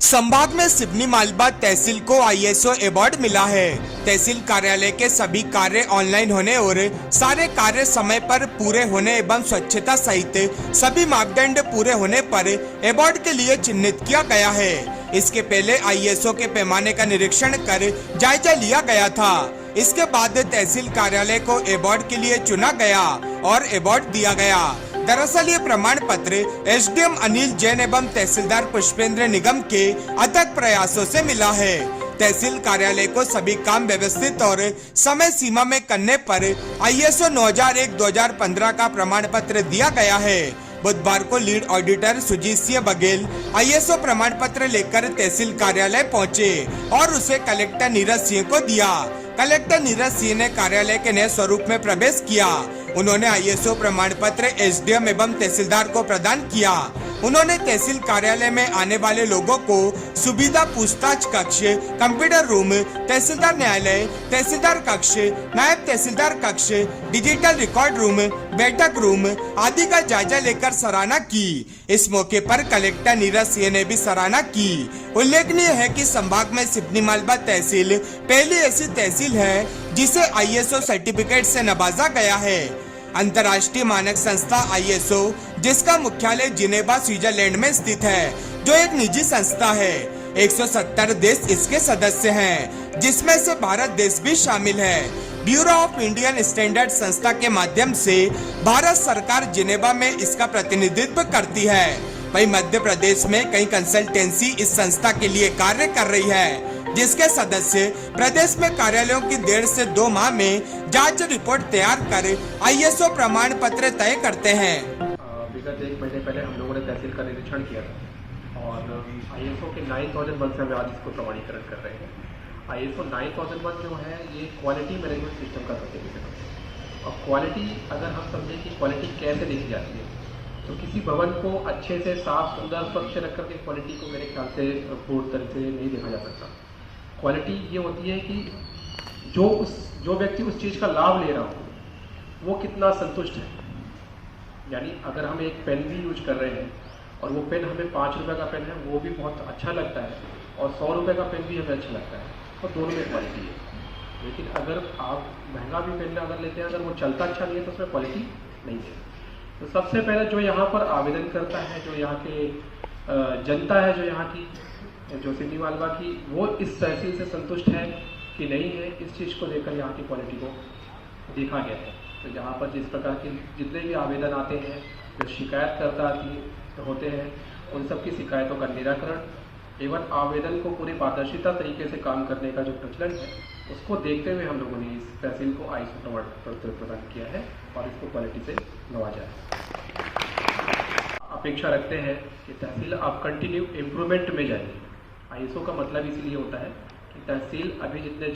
संभाग में सिवनी मालवा तहसील को आईएसओ अवार्ड मिला है। तहसील कार्यालय के सभी कार्य ऑनलाइन होने और सारे कार्य समय पर पूरे होने एवं स्वच्छता सहित सभी मापदंड पूरे होने पर अवार्ड के लिए चिन्हित किया गया है। इसके पहले आईएसओ के पैमाने का निरीक्षण कर जायजा लिया गया था। इसके बाद तहसील कार्यालय को अवार्ड के लिए चुना गया और अवार्ड दिया गया। दरअसल ये प्रमाण पत्र एसडीएम अनिल जैन एवं तहसीलदार पुष्पेंद्र निगम के अथक प्रयासों से मिला है। तहसील कार्यालय को सभी काम व्यवस्थित और समय सीमा में करने पर आईएसओ 9001-2015 का प्रमाण पत्र दिया गया है। बुधवार को lead auditor Sujit Singh Baghel ISO प्रमाण पत्र लेकर तहसील कार्यालय पहुंचे और उसे कलेक्टर नीरज सिंह को दिया। कलेक्टर नीरज सिंह ने कार्यालय के नए स्वरूप में प्रवेश किया। उन्होंने आईएसओ प्रमाण पत्र एसडीएम एवं तहसीलदार को प्रदान किया। उन्होंने तहसील कार्यालय में आने वाले लोगों को सुविधा पूछताछ कक्ष, कंप्यूटर रूम, तहसीलदार न्यायालय, तहसीलदार कक्ष, नायब तहसीलदार कक्ष, डिजिटल रिकॉर्ड रूम, बैठक रूम आदि का जायजा लेकर सराहना की। इस मौके पर कलेक्टर नीरज सिंह ने भी सराहना की। उल्लेखनीय है कि संभाग में सिवनी मालवा तहसील पहली ऐसी तहसील है जिसे आईएसओ सर्टिफिकेट से नवाजा गया है। अंतर्राष्ट्रीय मानक संस्था आईएसओ, जिसका मुख्यालय जिनेवा स्विट्जरलैंड में स्थित है, जो एक निजी संस्था है। 170 देश इसके सदस्य हैं, जिसमें से भारत देश भी शामिल है। ब्यूरो ऑफ इंडियन स्टैंडर्ड संस्था के माध्यम से भारत सरकार जिनेवा में इसका प्रतिनिधित्व करती है। वहीं मध्य प्रदेश में कई कंसल्टेंसी इस संस्था के लिए कार्य कर रही है, जिसके सदस्य प्रदेश में कार्यालयों की 1.5 से 2 माह में जांच रिपोर्ट तैयार कर आईएसओ प्रमाण पत्र तय करते हैं। विगत 1 महीने पहले हम लोगों ने तहसील का निरीक्षण किया था और आईएसओ के 9001 से हम आज इसको प्रमाणीकरण कर रहे हैं। आईएसओ 9001 जो है ये क्वालिटी मैनेजमेंट सिस्टम का सर्टिफिकेट है। और क्वालिटी अगर हम समझें कि क्वालिटी कैसे देखी जाती है, तो किसी भवन को अच्छे से साफ सुंदर स्वच्छ रख करके क्वालिटी को मेरे ख्याल से पूर्ण तरह से नहीं देखा जा सकता। क्वालिटी ये होती है कि जो व्यक्ति उस चीज़ का लाभ ले रहा हो वो कितना संतुष्ट है। यानी अगर हम एक पेन भी यूज कर रहे हैं और वो पेन हमें 5 रुपये का पेन है, वो भी बहुत अच्छा लगता है, और 100 रुपये का पेन भी हमें अच्छा लगता है, तो दोनों में क्वालिटी है। लेकिन अगर आप महंगा भी पेन अगर लेते हैं, अगर वो चलता अच्छा नहीं है तो उसमें क्वालिटी नहीं है। तो सबसे पहले जो यहाँ पर आवेदन करता है, जो यहाँ के जनता है, जो यहाँ की जो सिवनी मालवा की, वो इस तहसील से संतुष्ट है कि नहीं है, इस चीज़ को लेकर यहाँ की क्वालिटी को देखा गया है। तो यहाँ पर जिस प्रकार के जितने भी आवेदन आते हैं, जो शिकायतकर्ता होते हैं, उन सब की शिकायतों का निराकरण एवं आवेदन को पूरी पारदर्शिता तरीके से काम करने का जो प्रचलन है, उसको देखते हुए हम लोगों ने इस तहसील को आईएसओ प्रमाण पत्र प्रदान किया है और इसको क्वालिटी से नवाजा है। अपेक्षा रखते हैं कि तहसील आप कंटिन्यू इम्प्रूवमेंट में जाएंगे। आईएसओ का मतलब इसलिए होता है कि तहसील अभी जितने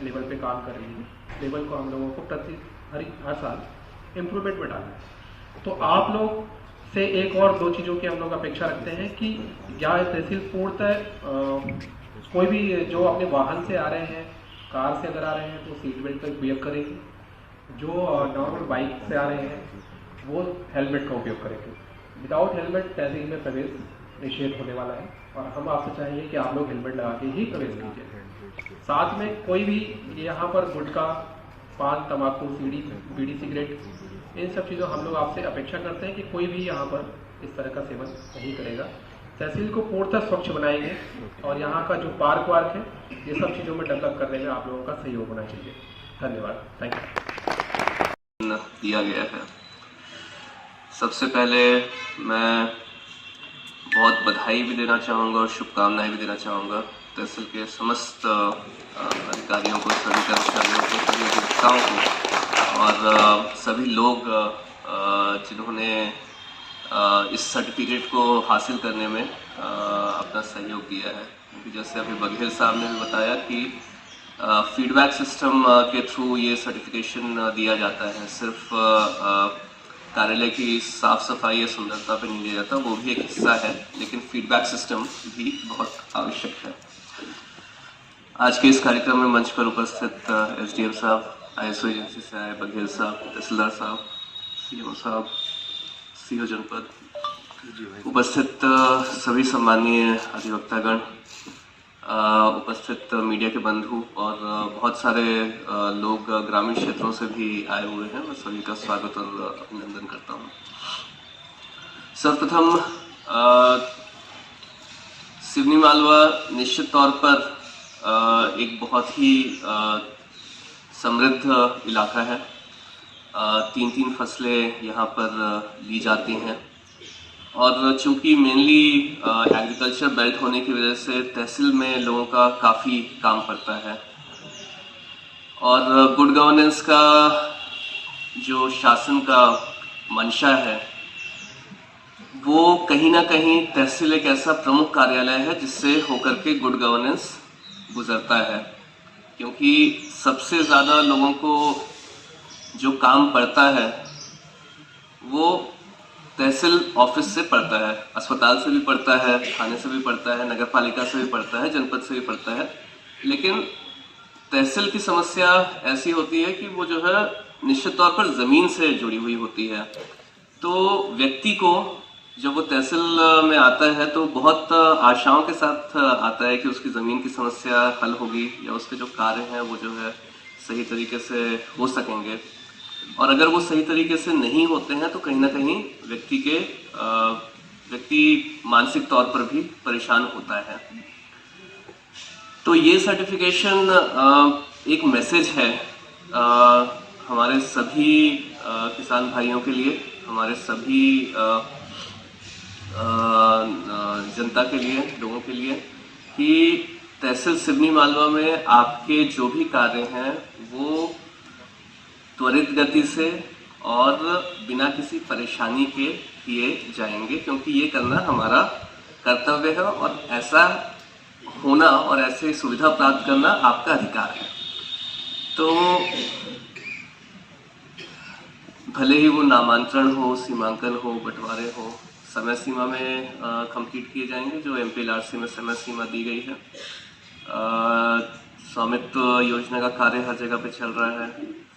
लेवल पे काम कर रही है, लेवल को हम लोगों को हर साल इम्प्रूवमेंट में डालना है। तो आप लोग से एक और 2 चीज़ों की हम लोग अपेक्षा रखते हैं कि क्या तहसील पूर्णतः कोई भी जो अपने वाहन से आ रहे हैं, कार से अगर आ रहे हैं तो सीट बेल्ट का उपयोग करेंगे, जो नॉर्मल बाइक से आ रहे हैं वो हेलमेट का उपयोग करेंगे। विदाउट हेलमेट तहसील में प्रवेश निषेध होने वाला है और हम आपसे चाहेंगे कि आप लोग हेलमेट लगा के ही प्रवेश कीजिए। साथ में कोई भी यहाँ पर गुटखा, पान, तंबाकू, बीड़ी, सिगरेट, इन सब चीज़ों हम लोग आपसे अपेक्षा करते हैं कि कोई भी यहाँ पर इस तरह का सेवन नहीं करेगा। तहसील को पूर्णतः स्वच्छ बनाएंगे और यहाँ का जो पार्क वार्क है, ये सब चीज़ों में डेवलप करने में आप लोगों का सहयोग होना चाहिए। धन्यवाद। Thank you. दिया गया है। सबसे पहले मैं बहुत बधाई भी देना चाहूँगा और शुभकामनाएं भी देना चाहूँगा तहसील के समस्त अधिकारियों को, सभी कर्मचारियों को, सभी अभियंताओं को और सभी लोग जिन्होंने इस सर्टिफिकेट को हासिल करने में अपना सहयोग दिया है। क्योंकि जैसे अभी बघेल साहब ने भी बताया कि फीडबैक सिस्टम के थ्रू ये सर्टिफिकेशन दिया जाता है। सिर्फ कार्यालय की साफ सफाई या सुंदरता पे नहीं दिया जाता, वो भी एक हिस्सा है, लेकिन फीडबैक सिस्टम भी बहुत आवश्यक है। आज के इस कार्यक्रम में मंच पर उपस्थित एसडीएम साहब, आईएसओ एजेंसी से आए बघेल साहब, तहसीलदार साहब, सीएमओ साहब, सीओ जनपद, उपस्थित सभी सम्मानीय अधिवक्तागण, उपस्थित मीडिया के बंधु और बहुत सारे लोग ग्रामीण क्षेत्रों से भी आए हुए हैं, मैं सभी का स्वागत और अभिनंदन करता हूं। सर्वप्रथम सिवनी मालवा निश्चित तौर पर एक बहुत ही समृद्ध इलाका है। तीन फसलें यहाँ पर ली जाती हैं और चूंकि मेनली एग्रीकल्चर बेल्ट होने की वजह से तहसील में लोगों का काफ़ी काम पड़ता है और गुड गवर्नेंस का जो शासन का मंशा है वो कहीं ना कहीं तहसील एक ऐसा प्रमुख कार्यालय है जिससे होकर के गुड गवर्नेंस गुजरता है, क्योंकि सबसे ज़्यादा लोगों को जो काम पड़ता है वो तहसील ऑफिस से पड़ता है, अस्पताल से भी पड़ता है, थाने से भी पड़ता है, नगर पालिका से भी पड़ता है, जनपद से भी पड़ता है। लेकिन तहसील की समस्या ऐसी होती है कि वो जो है निश्चित तौर पर ज़मीन से जुड़ी हुई होती है। तो व्यक्ति को जब वो तहसील में आता है तो बहुत आशाओं के साथ आता है कि उसकी ज़मीन की समस्या हल होगी या उसके जो कार्य हैं वो जो है सही तरीके से हो सकेंगे, और अगर वो सही तरीके से नहीं होते हैं तो कहीं ना कहीं व्यक्ति मानसिक तौर पर भी परेशान होता है। तो ये सर्टिफिकेशन एक मैसेज है हमारे सभी किसान भाइयों के लिए, हमारे सभी जनता के लिए, लोगों के लिए, कि तहसील सिवनी मालवा में आपके जो भी कार्य हैं वो त्वरित गति से और बिना किसी परेशानी के किए जाएंगे, क्योंकि ये करना हमारा कर्तव्य है और ऐसा होना और ऐसे सुविधा प्राप्त करना आपका अधिकार है। तो भले ही वो नामांतरण हो, सीमांकन हो, बंटवारे हो, समय सीमा में कंप्लीट किए जाएंगे जो MPLRC में समय सीमा दी गई है। स्वामित्व योजना का कार्य हर जगह पे चल रहा है,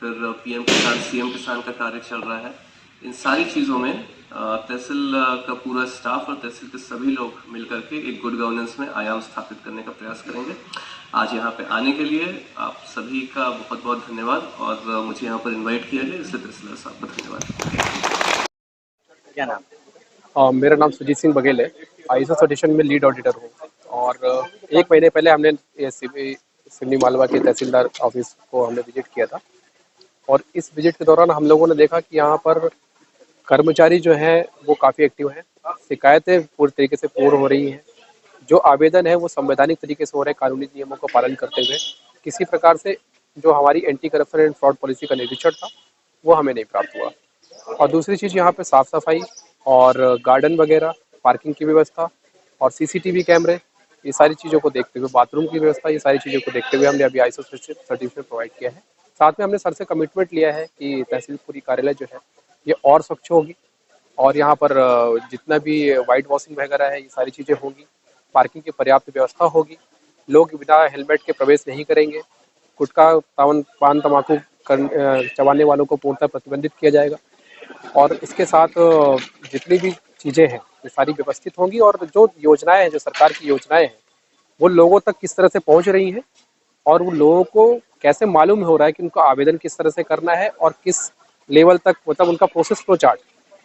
फिर PM किसान, CM किसान का कार्य चल रहा है। इन सारी चीज़ों में तहसील का पूरा स्टाफ और तहसील के सभी लोग मिलकर के एक गुड गवर्नेंस में आयाम स्थापित करने का प्रयास करेंगे। आज यहाँ पे आने के लिए आप सभी का बहुत बहुत धन्यवाद और मुझे यहाँ पर इनवाइट किया गया, इसलिए तहसीलदार साहब का धन्यवाद। क्या नाम? मेरा नाम सुजीत सिंह बघेल है, ISO सर्टिफिकेशन में लीड ऑडिटर हूँ। और 1 महीने पहले हमने सिवनी मालवा के तहसीलदार ऑफिस को हमने विजिट किया था और इस विजिट के दौरान हम लोगों ने देखा कि यहाँ पर कर्मचारी जो हैं वो काफ़ी एक्टिव हैं, शिकायतें पूरी तरीके से पूर्ण हो रही हैं, जो आवेदन है वो संवैधानिक तरीके से हो रहे हैं, कानूनी नियमों का पालन करते हुए। किसी प्रकार से जो हमारी anti corruption and fraud policy का निरीक्षण था वो हमें नहीं प्राप्त हुआ। और दूसरी चीज़, यहाँ पे साफ़ सफाई और गार्डन वगैरह, पार्किंग की व्यवस्था और CCTV कैमरे, ये सारी चीज़ों को देखते हुए, बाथरूम की व्यवस्था, ये सारी चीज़ों को देखते हुए हमने अभी ISO सर्टिफिकेट प्रोवाइड किया है। साथ में हमने सर से कमिटमेंट लिया है कि तहसीलपुरी कार्यालय जो है ये और स्वच्छ होगी और यहाँ पर जितना भी वाइट वॉशिंग वगैरह है ये सारी चीज़ें होंगी, पार्किंग की पर्याप्त व्यवस्था होगी, लोग बिना हेलमेट के प्रवेश नहीं करेंगे, गुटखा, पान तम्बाकू चबाने वालों को पूर्णतः प्रतिबंधित किया जाएगा और इसके साथ जितनी भी चीज़ें हैं ये सारी व्यवस्थित होंगी और जो योजनाएं हैं, जो सरकार की योजनाएं हैं वो लोगों तक किस तरह से पहुंच रही हैं और वो लोगों को कैसे मालूम हो रहा है कि उनको आवेदन किस तरह से करना है और किस लेवल तक, मतलब उनका प्रोसेस फ्लो चार्ट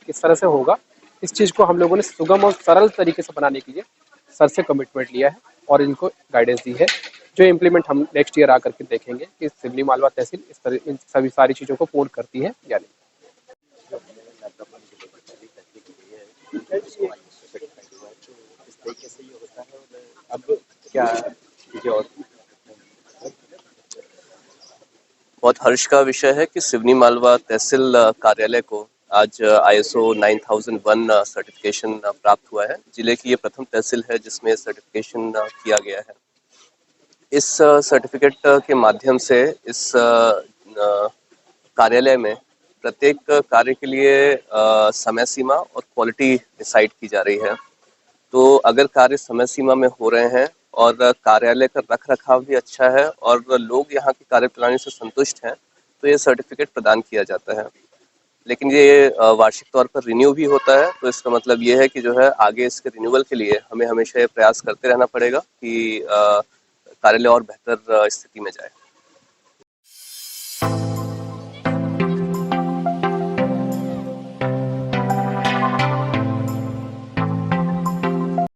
किस तरह से होगा, इस चीज़ को हम लोगों ने सुगम और सरल तरीके से बनाने के लिए सर से कमिटमेंट लिया है और इनको गाइडेंस दी है, जो इम्प्लीमेंट हम नेक्स्ट ईयर आकर के देखेंगे कि सिवनी मालवा तहसील इस तरह इन सभी सारी चीज़ों को पूर्ण करती है या नहीं। अब क्या चीजें और बहुत हर्ष का विषय है कि सिवनी मालवा तहसील कार्यालय को आज ISO 9001 सर्टिफिकेशन प्राप्त हुआ है। जिले की ये प्रथम तहसील है जिसमें सर्टिफिकेशन किया गया है। इस सर्टिफिकेट के माध्यम से इस कार्यालय में प्रत्येक कार्य के लिए समय सीमा और क्वालिटी डिसाइड की जा रही है। तो अगर कार्य समय सीमा में हो रहे हैं और कार्यालय का रख रखाव भी अच्छा है और लोग यहाँ की कार्य प्रणाली से संतुष्ट हैं तो ये सर्टिफिकेट प्रदान किया जाता है। लेकिन ये वार्षिक तौर पर रिन्यू भी होता है। तो इसका मतलब ये है कि जो है आगे इसके रिन्यूअल के लिए हमें हमेशा ये प्रयास करते रहना पड़ेगा कि कार्यालय और बेहतर स्थिति में जाए।